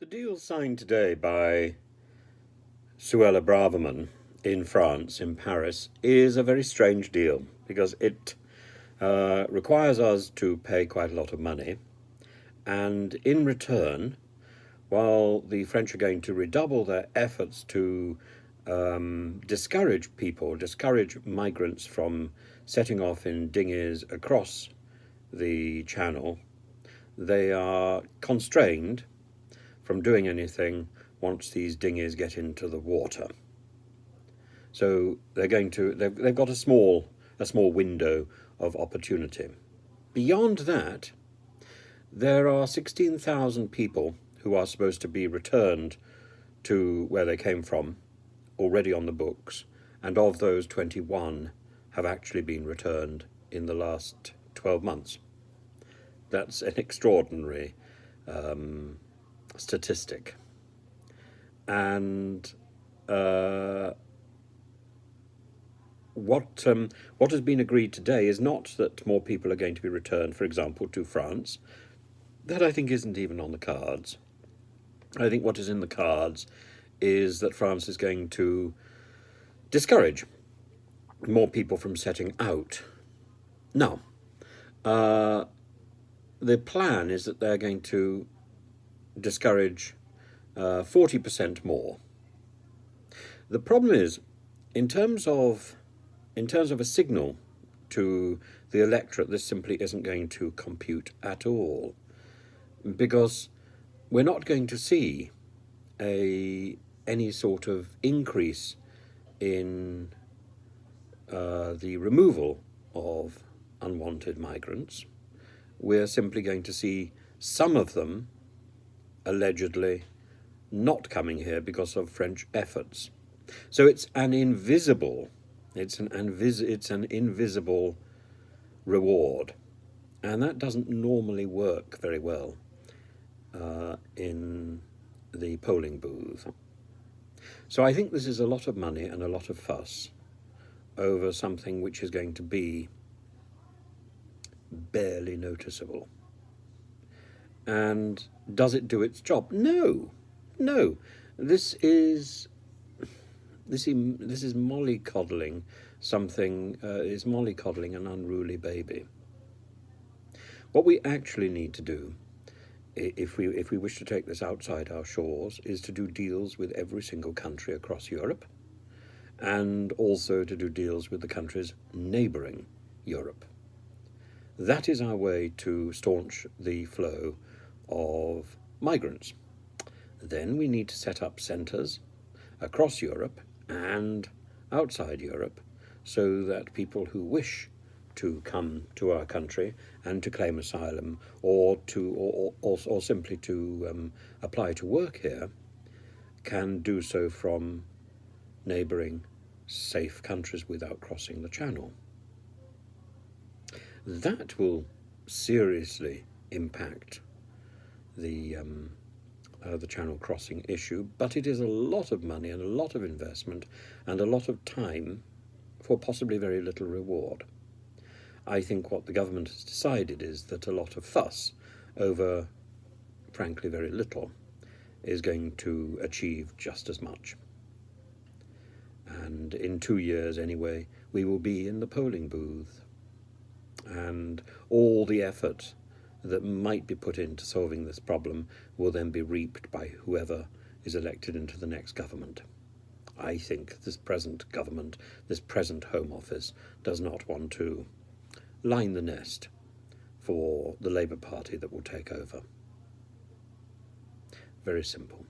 The deal signed today by Suella braverman in France, in Paris, is a very strange deal because it requires us to pay quite a lot of money, and in return, while the French are going to redouble their efforts to discourage migrants from setting off in dinghies across the channel, they are constrained from doing anything once these dinghies get into the water. So they've got a small window of opportunity. Beyond that, there are 16,000 people who are supposed to be returned to where they came from already on the books, and of those 21 have actually been returned in the last 12 months. That's an extraordinary statistic. And what has been agreed today is not that more people are going to be returned, for example, to France. That I think isn't even on the cards. I think what is in the cards is that France is going to discourage more people from setting out. Now, the plan is that they're going to discourage 40% more. The problem is, in terms of a signal to the electorate, this simply isn't going to compute at all, because we're not going to see any sort of increase in the removal of unwanted migrants. We're simply going to see some of them allegedly not coming here because of French efforts. So it's an invisible reward, and that doesn't normally work very well in the polling booth. So I think this is a lot of money and a lot of fuss over something which is going to be barely noticeable. And does it do its job? No. This is mollycoddling something. Is mollycoddling an unruly baby? What we actually need to do, if we wish to take this outside our shores, is to do deals with every single country across Europe, and also to do deals with the countries neighbouring Europe. That is our way to staunch the flow of migrants. Then we need to set up centres across Europe and outside Europe so that people who wish to come to our country and to claim asylum or simply to apply to work here can do so from neighbouring safe countries without crossing the channel. That will seriously impact the channel crossing issue, but it is a lot of money and a lot of investment and a lot of time for possibly very little reward. I think what the government has decided is that a lot of fuss over, frankly, very little is going to achieve just as much. And in 2 years anyway, we will be in the polling booth, and all the effort that might be put into solving this problem will then be reaped by whoever is elected into the next government. I think this present government, this present Home Office, does not want to line the nest for the Labour Party that will take over. Very simple.